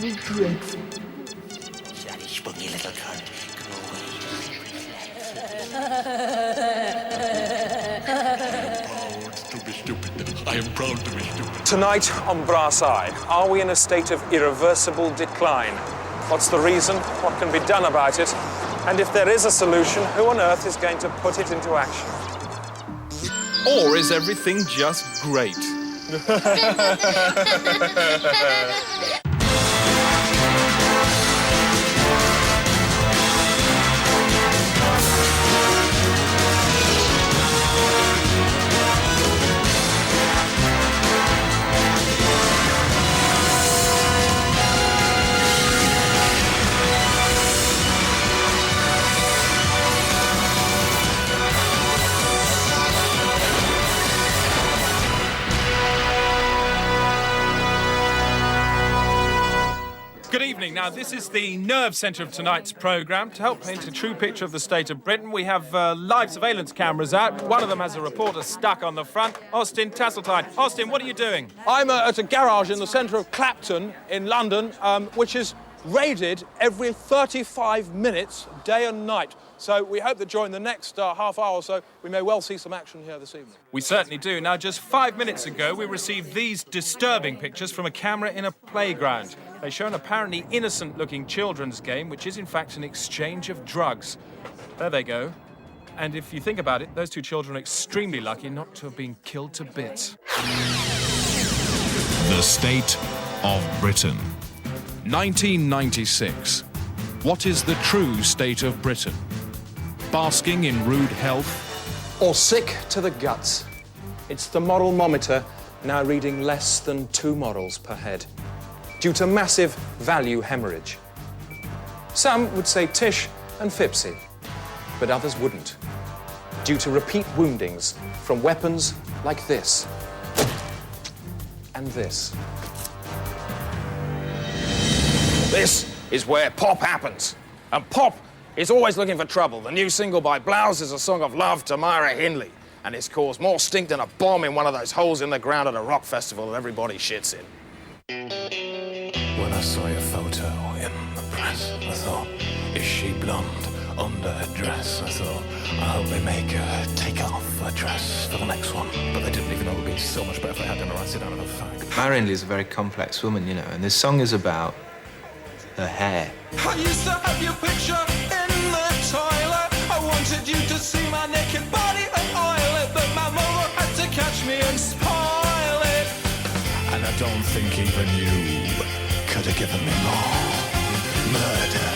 utterly dreadful. Daddy, spunky little cunt. Go away. I am proud to be stupid. Tonight on Brass Eye, are we in a state of irreversible decline? What's the reason? What can be done about it? And if there is a solution, who on earth is going to put it into action? Or is everything just great? Good evening. Now, this is the nerve centre of tonight's programme. To help paint a true picture of the state of Britain, we have live surveillance cameras out. One of them has a reporter stuck on the front. Austin Tasseltine. Austin, what are you doing? I'm at a garage in the centre of Clapton in London, which is raided every 35 minutes, day and night. So we hope that during the next half hour or so, we may well see some action here this evening. We certainly do. Now, just 5 minutes ago, we received these disturbing pictures from a camera in a playground. They show an apparently innocent-looking children's game, which is in fact an exchange of drugs. There they go. And if you think about it, those two children are extremely lucky not to have been killed to bits. The State of Britain. 1996. What is the true state of Britain? Basking in rude health? Or sick to the guts. It's the moral mometer now reading less than 2 morals per head, due to massive value hemorrhage. Some would say Tish and Fipsy, but others wouldn't, due to repeat woundings from weapons like this and this. This is where pop happens. And pop is always looking for trouble. The new single by Blouse is a song of love to Myra Hindley, and it's caused more stink than a bomb in one of those holes in the ground at a rock festival that everybody shits in. When I saw your photo in the press, I thought, is she blonde under her dress? I thought, I hope they make her take off her dress for the next one. But they didn't even know it would be so much better if they had them right sit down in a fag. Myra Hindley is a very complex woman, you know, and this song is about her hair. I used to have your picture in the toilet. I wanted you to see my naked body and oil it, but my mother had to catch me and spoil it. And I don't think even you could have given me more murder.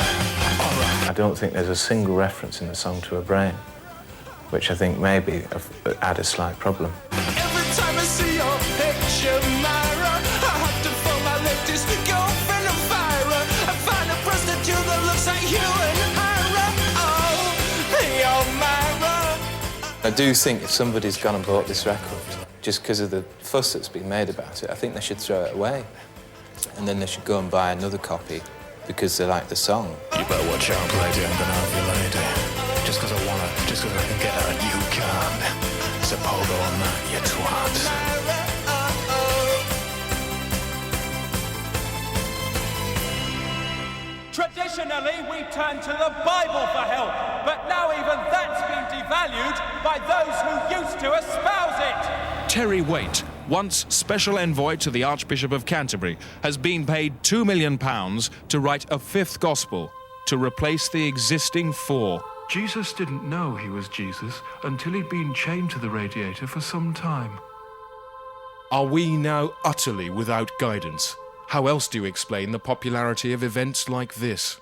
All right. I don't think there's a single reference in the song to her brain, which I think maybe add a slight problem. Every time I see your picture, Myra, I have to phone my latest girlfriend Elvira and find a prostitute that looks like you and Myra. Oh, your Myra. I do think if somebody's gone and bought this record, just because of the fuss that's been made about it, I think they should throw it away. And then they should go and buy another copy because they like the song. You better watch out, lady, I'm gonna have your lady. Just because I want her, just because I can get her and you can't. It's a pogo on that, you twat. Traditionally, we turn to the Bible for help, but now even that's been devalued by those who used to espouse it. Terry Waite, once special envoy to the Archbishop of Canterbury, has been paid £2 million to write a 5th gospel to replace the existing 4. Jesus didn't know he was Jesus until he'd been chained to the radiator for some time. Are we now utterly without guidance? How else do you explain the popularity of events like this?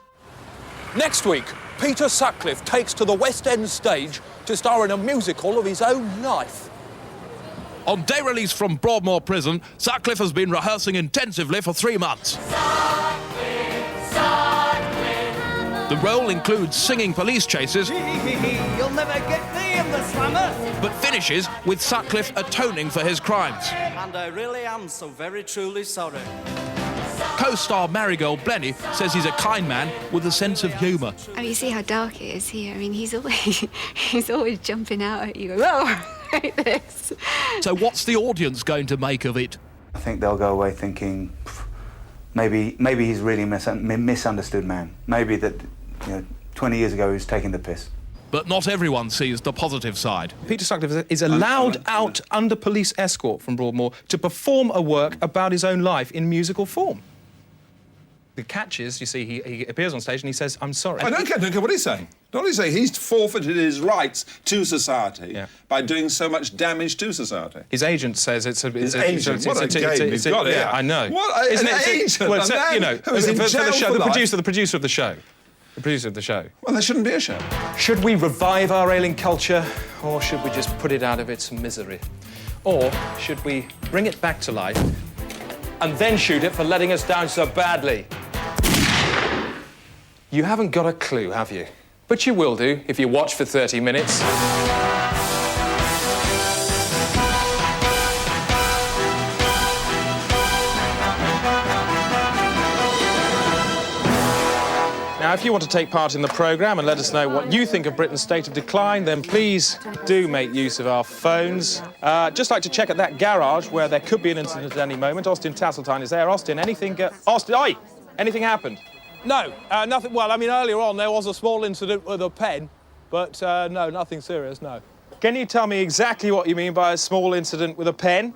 Next week, Peter Sutcliffe takes to the West End stage to star in a musical of his own life. On day release from Broadmoor Prison, Sutcliffe has been rehearsing intensively for 3 months. The role includes singing police chases, You'll never get me in the slammer. but finishes with Sutcliffe atoning for his crimes. And I really am so very truly sorry. Co-star Marigold Blenny says he's a kind man with a sense of humour. Oh, you see how dark it is here? I mean, he's always jumping out at you. Whoa, like this. So what's the audience going to make of it? I think they'll go away thinking, maybe he's really a misunderstood man. Maybe that, 20 years ago he was taking the piss. But not everyone sees the positive side. Peter Sutcliffe is allowed out under police escort from Broadmoor to perform a work about his own life in musical form. The catch is, you see, he appears on stage and he says, "I'm sorry." I don't care what he's saying. Don't he's saying he's forfeited his rights to society by doing so much damage to society. His agent says it's a... His agent? What a game he's got here. Yeah, I know. What an agent? Well, who's in jail for life. The producer of the show. The producer of the show. Well, there shouldn't be a show. Should we revive our ailing culture, or should we just put it out of its misery? Or should we bring it back to life and then shoot it for letting us down so badly? You haven't got a clue, have you? But you will do if you watch for 30 minutes. Now, if you want to take part in the programme and let us know what you think of Britain's state of decline, then please do make use of our phones. Just like to check at that garage where there could be an incident at any moment. Austin Tasseltine is there. Austin, anything... Austin, oi! Anything happened? No, nothing. Well, I mean, earlier on there was a small incident with a pen, but no, nothing serious, no. Can you tell me exactly what you mean by a small incident with a pen?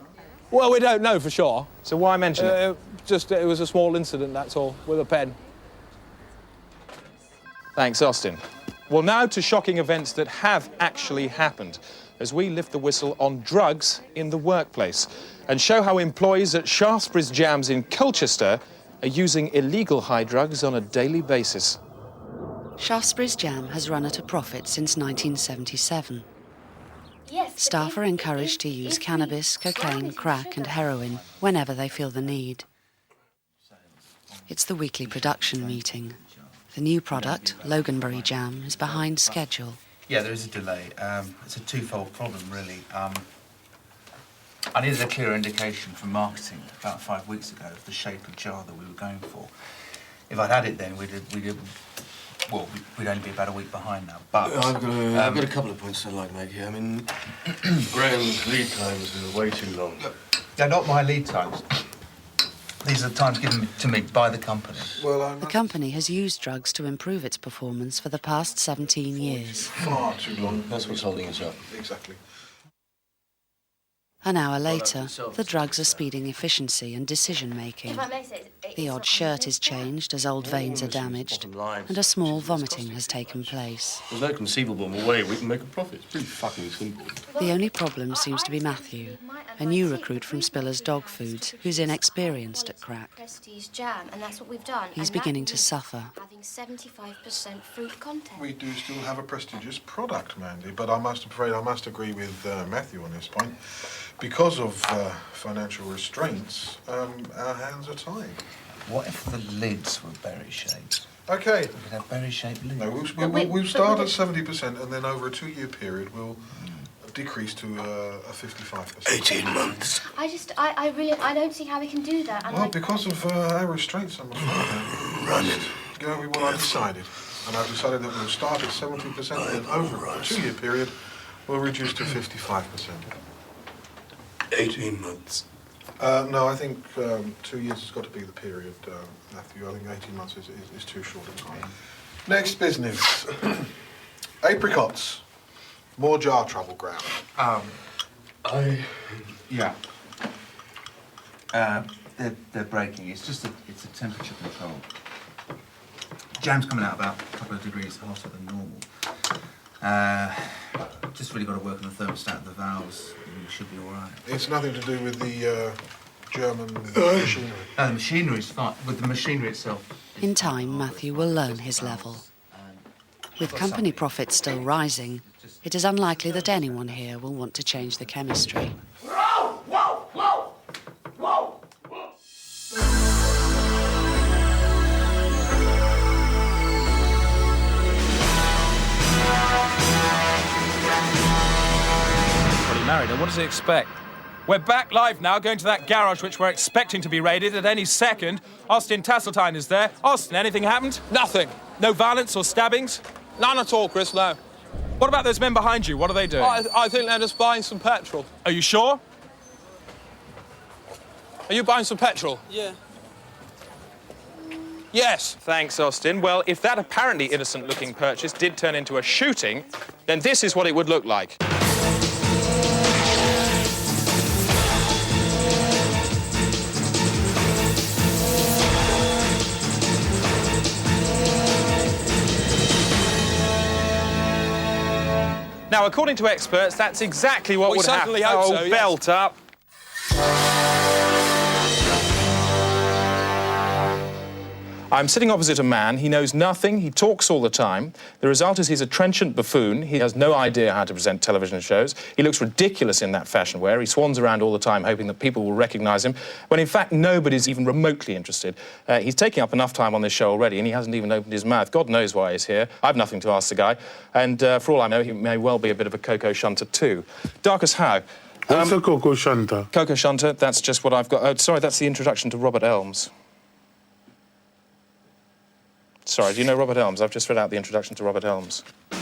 Well, we don't know for sure. So why mention it? Just, it was a small incident, that's all, with a pen. Thanks, Austin. Well, now to shocking events that have actually happened, as we lift the whistle on drugs in the workplace and show how employees at Shaftesbury's Jams in Colchester are using illegal high drugs on a daily basis. Shaftesbury's Jam has run at a profit since 1977. Staff are encouraged to use cannabis, cocaine, crack and heroin whenever they feel the need. It's the weekly production meeting. The new product, Loganberry Jam, is behind schedule. Yeah, there is a delay. It's a twofold problem, really. I needed a clearer indication from marketing about 5 weeks ago of the shape of jar that we were going for. If I'd had it then, we'd only be about a week behind now. But I've got a couple of points I'd like to make here. I mean, Graham's lead times are way too long. They're not my lead times. These are the times given to me by the company. The company has used drugs to improve its performance for the past 17 years. Far too long. That's what's holding us up. Exactly. An hour later, the drugs are speeding efficiency and decision-making. The odd shirt is changed as old veins are damaged, and a small vomiting has taken place. There's no conceivable way we can make a profit. It's pretty fucking simple. The only problem seems to be Matthew, a new recruit from Spiller's Dog Foods, who's inexperienced at crack. Prestige jam, and that's what we've done. He's beginning to suffer. Having 75% fruit content. We do still have a prestigious product, Mandy, but I must agree with Matthew on this point. Because of financial restraints, our hands are tied. What if the lids were berry-shaped? Okay. We could have berry-shaped lids. No, we'll start at 70%, and then over a 2-year period, we'll decrease to a 55%. 18 months. I don't see how we can do that. Well, because of our restraints, I'm afraid. Run it. Go with what I've decided. And I've decided that we'll start at 70%, and then over a 2-year period, we'll reduce to 55%. 18 months. No, I think 2 years has got to be the period, Matthew. I think 18 months is too short a time. Next business. Apricots. More jar trouble, Graham. Yeah. They're breaking. It's just it's a temperature control. Jam's coming out about a couple of degrees hotter than normal. Just really got to work on the thermostat of the valves. We should be all right. It's nothing to do with the German machinery. No, the machinery's fine. With the machinery itself. In time, Matthew will learn his level. With company profits still rising, it is unlikely that anyone here will want to change the chemistry. Married her. What does he expect? We're back live now, going to that garage which we're expecting to be raided at any second. Austin Tasseltine is there. Austin, anything happened? Nothing. No violence or stabbings? None at all, Chris, no. What about those men behind you? What are they doing? I think they're just buying some petrol. Are you sure? Are you buying some petrol? Yeah. Yes. Thanks, Austin. Well, if that apparently innocent-looking purchase did turn into a shooting, then this is what it would look like. Now, according to experts, that's exactly what We would happen. certainly hope so, yes. Belt up. I'm sitting opposite a man. He knows nothing. He talks all the time. The result is he's a trenchant buffoon. He has no idea how to present television shows. He looks ridiculous in that fashion wear. He swans around all the time hoping that people will recognise him, when in fact nobody's even remotely interested. He's taking up enough time on this show already, and he hasn't even opened his mouth. God knows why he's here. I've nothing to ask the guy. And for all I know, he may well be a bit of a Coco Shunter too. Darcus Howe. What's a Coco Shunter? Coco Shunter, that's just what I've got. Oh, sorry, that's the introduction to Robert Elms. Sorry, do you know Robert Elms? I've just read out the introduction to Robert Elms. She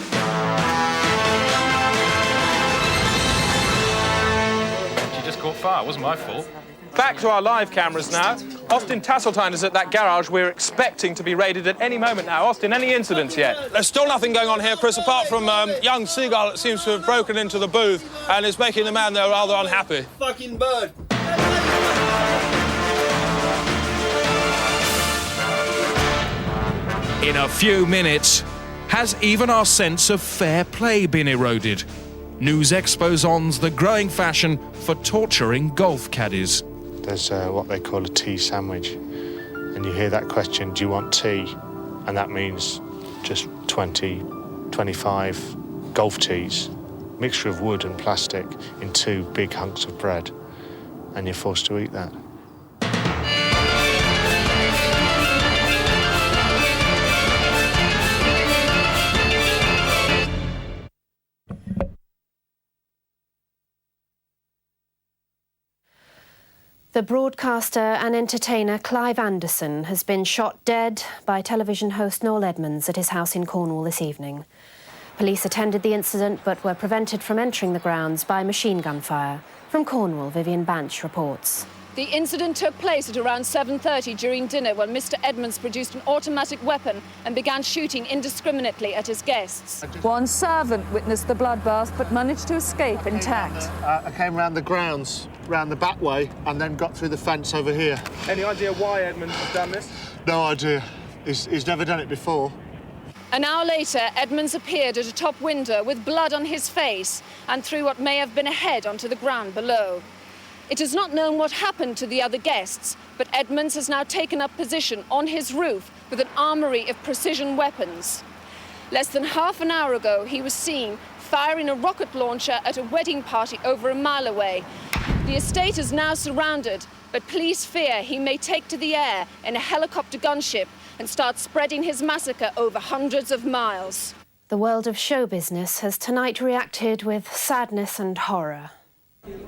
just caught fire, it wasn't my fault. Back to our live cameras now. Austin Tasseltine is at that garage. We're expecting to be raided at any moment now. Austin, any incidents yet? There's still nothing going on here, Chris, apart from young Seagull that seems to have broken into the booth and is making the man there rather unhappy. Fucking bird. In a few minutes, has even our sense of fair play been eroded? News expose the growing fashion for torturing golf caddies. There's what they call a tea sandwich. And you hear that question, do you want tea? And that means just 20, 25 golf teas, mixture of wood and plastic in 2 big hunks of bread. And you're forced to eat that. The broadcaster and entertainer Clive Anderson has been shot dead by television host Noel Edmonds at his house in Cornwall this evening. Police attended the incident but were prevented from entering the grounds by machine gun fire. From Cornwall, Vivian Banch reports. The incident took place at around 7:30 during dinner when Mr. Edmonds produced an automatic weapon and began shooting indiscriminately at his guests. One servant witnessed the bloodbath but managed to escape intact. I came round the grounds, round the back way, and then got through the fence over here. Any idea why Edmonds has done this? No idea. He's never done it before. An hour later, Edmonds appeared at a top window with blood on his face and threw what may have been a head onto the ground below. It is not known what happened to the other guests, but Edmonds has now taken up position on his roof with an armoury of precision weapons. Less than half an hour ago, he was seen firing a rocket launcher at a wedding party over a mile away. The estate is now surrounded, but police fear he may take to the air in a helicopter gunship and start spreading his massacre over hundreds of miles. The world of show business has tonight reacted with sadness and horror.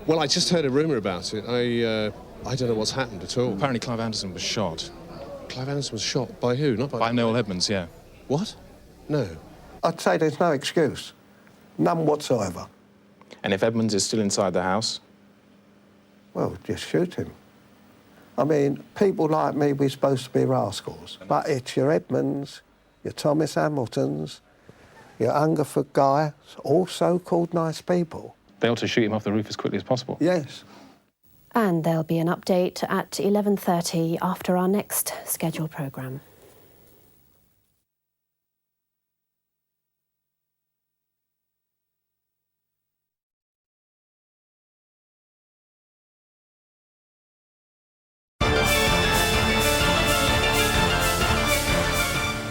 Well, I just heard a rumour about it. I don't know what's happened at all. Apparently Clive Anderson was shot. Clive Anderson was shot? By who? Not by Noel Edmonds, yeah. What? No. I'd say there's no excuse. None whatsoever. And if Edmonds is still inside the house? Well, just shoot him. I mean, people like me, we're supposed to be rascals. But it's your Edmonds, your Thomas Hamiltons, your Hungerford guy, all so-called nice people. They ought to shoot him off the roof as quickly as possible. Yes. And there'll be an update at 11:30 after our next scheduled programme.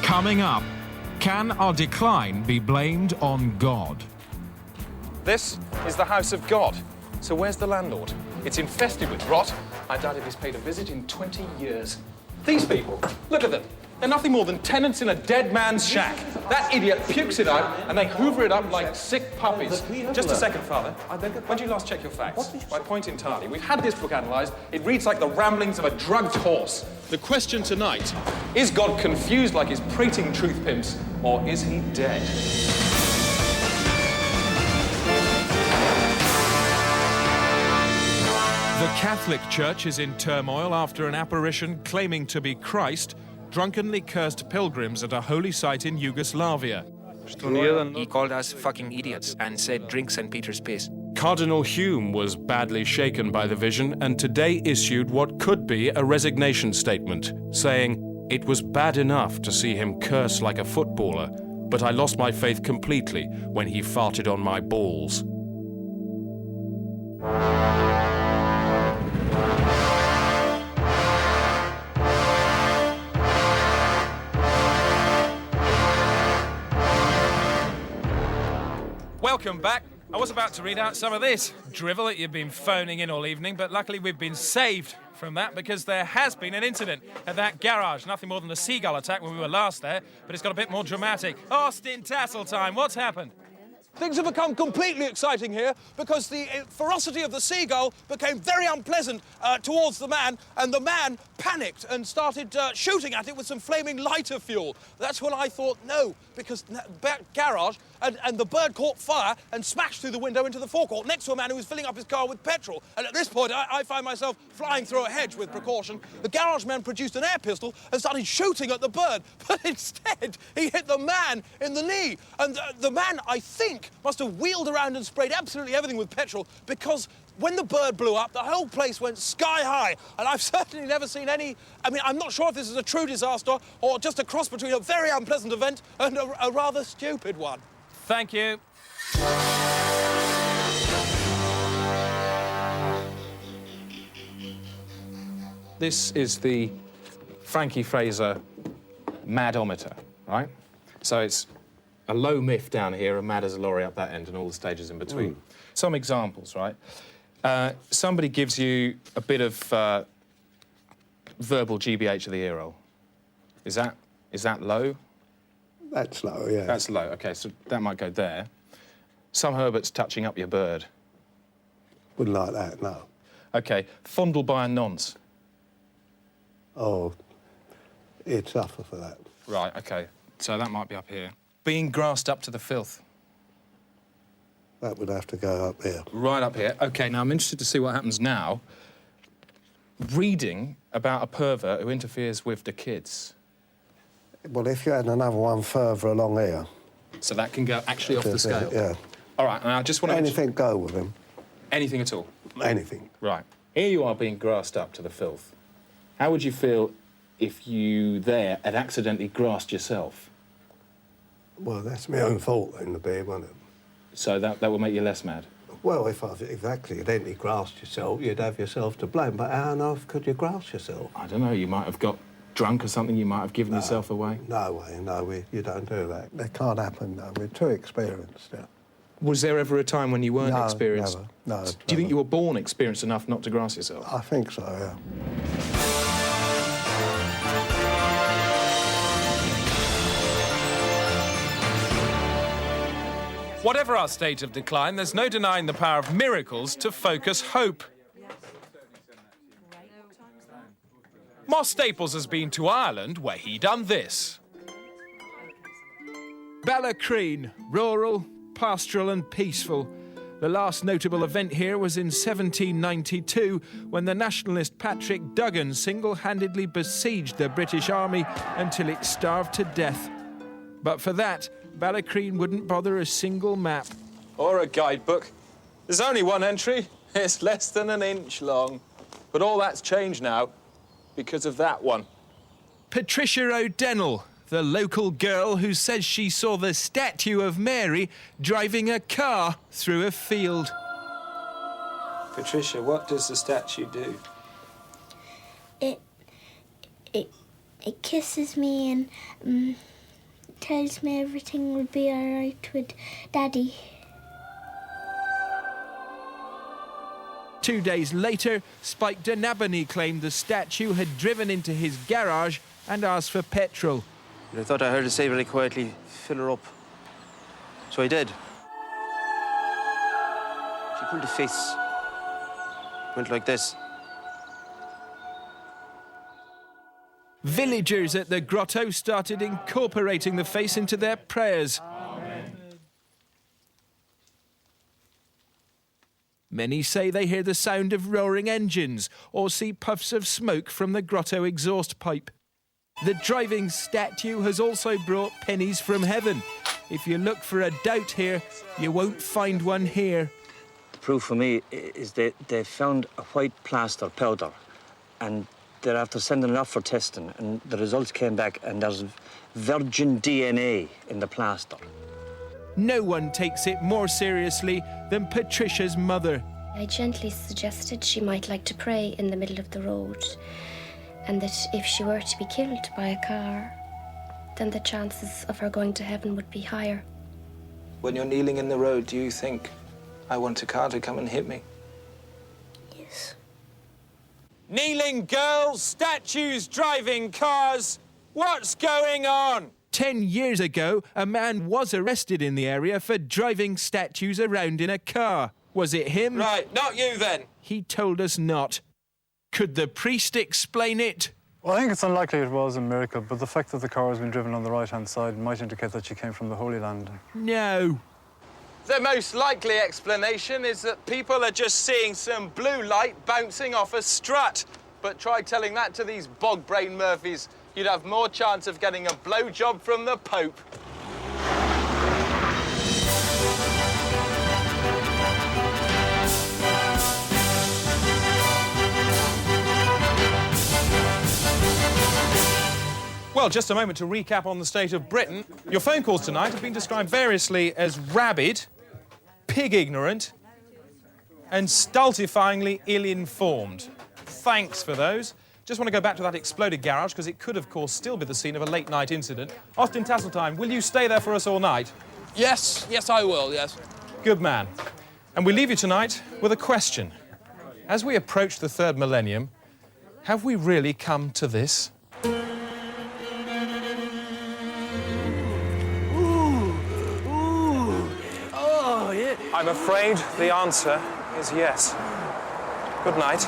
Coming up, can our decline be blamed on God? This is the house of God. So where's the landlord? It's infested with rot. I doubt if he's paid a visit in 20 years. These people, look at them. They're nothing more than tenants in a dead man's shack. That idiot pukes it out and they hoover it up like sick puppies. Just a second, Father. When did you last check your facts? My point entirely. We've had this book analysed. It reads like the ramblings of a drugged horse. The question tonight, is God confused like his prating truth pimps, or is he dead? The Catholic Church is in turmoil after an apparition claiming to be Christ drunkenly cursed pilgrims at a holy site in Yugoslavia. He called us fucking idiots and said drink St. Peter's piss. Cardinal Hume was badly shaken by the vision and today issued what could be a resignation statement, saying, "It was bad enough to see him curse like a footballer, but I lost my faith completely when he farted on my balls." Welcome back. I was about to read out some of this drivel that you've been phoning in all evening, but luckily we've been saved from that because there has been an incident at that garage. Nothing more than a seagull attack when we were last there, but it's got a bit more dramatic. Austin Tassel time. What's happened? Things have become completely exciting here because the ferocity of the seagull became very unpleasant towards the man, and the man panicked and started shooting at it with some flaming lighter fuel. That's when I thought, no, because back garage, and the bird caught fire and smashed through the window into the forecourt next to a man who was filling up his car with petrol. And at this point, I find myself flying through a hedge with precaution. The garage man produced an air pistol and started shooting at the bird, but instead he hit the man in the knee. And the man, I think, must have wheeled around and sprayed absolutely everything with petrol because when the bird blew up, the whole place went sky high. And I've certainly never seen any... I mean, I'm not sure if this is a true disaster or just a cross between a very unpleasant event and a rather stupid one. Thank you. This is the Frankie Fraser madometer, right? So it's a low miff down here, and mad as a lorry up that end, and all the stages in between. Some examples, right? Somebody gives you a bit of verbal GBH of the ear roll. Is that low? That's low, yeah. That's low, OK, so that might go there. Some Herbert's touching up your bird. Wouldn't like that, no. OK, fondle by a nonce. Oh, he'd suffer for that. Right, OK, so that might be up here. Being grassed up to the filth. That would have to go up here. Right up here. OK, now I'm interested to see what happens now. Reading about a pervert who interferes with the kids. Well, if you had another one further along here... So that can go actually off the scale? Yeah. All right, and I just want to... Anything go with him. Anything at all? Anything. Right. Here you are being grassed up to the filth. How would you feel if you there had accidentally grassed yourself? Well, that's my own fault in the beard, wasn't it? So that will make you less mad? Well, if I've accidentally grassed yourself, you'd have yourself to blame. But how on earth could you grass yourself? I don't know, you might have got drunk or something, you might have given yourself away. No way, no, you don't do that. That can't happen, no. We're too experienced now. Was there ever a time when you weren't experienced? Never, no. Do you think you were born experienced enough not to grass yourself? I think so, yeah. Whatever our state of decline, there's no denying the power of miracles to focus hope. Moss Staples has been to Ireland, where he done this. Ballacreen, rural, pastoral and peaceful. The last notable event here was in 1792, when the nationalist Patrick Duggan single-handedly besieged the British Army until it starved to death. But for that, Ballacreen wouldn't bother a single map. Or a guidebook. There's only one entry. It's less than an inch long. But all that's changed now because of that one. Patricia O'Dennell, the local girl who says she saw the statue of Mary driving a car through a field. Patricia, what does the statue do? It kisses me and tells me everything will be all right with Daddy. 2 days later, Spike D'Nabony claimed the statue had driven into his garage and asked for petrol. I thought I heard her say really quietly, fill her up. So I did. She pulled a face. Went like this. Villagers at the grotto started incorporating the face into their prayers. Many say they hear the sound of roaring engines or see puffs of smoke from the grotto exhaust pipe. The driving statue has also brought pennies from heaven. If you look for a doubt here, you won't find one here. The proof for me is that they found a white plaster powder, and they're after sending it off for testing, and the results came back, and there's virgin DNA in the plaster. No one takes it more seriously than Patricia's mother. I gently suggested she might like to pray in the middle of the road, and that if she were to be killed by a car, then the chances of her going to heaven would be higher. When you're kneeling in the road, do you think, I want a car to come and hit me? Yes. Kneeling girls, statues driving cars. What's going on? 10 years ago, a man was arrested in the area for driving statues around in a car. Was it him? Right, not you then. He told us not. Could the priest explain it? Well, I think it's unlikely it was a miracle, but the fact that the car has been driven on the right-hand side might indicate that she came from the Holy Land. No. The most likely explanation is that people are just seeing some blue light bouncing off a strut. But try telling that to these bog-brain Murphys. You'd have more chance of getting a blowjob from the Pope. Well, just a moment to recap on the state of Britain. Your phone calls tonight have been described variously as rabid, pig-ignorant, and stultifyingly ill-informed. Thanks for those. Just want to go back to that exploded garage, because it could, of course, still be the scene of a late-night incident. Austin Tasseltine, will you stay there for us all night? Yes, I will, yes. Good man. And we leave you tonight with a question. As we approach the third millennium, have we really come to this? I'm afraid the answer is yes. Good night.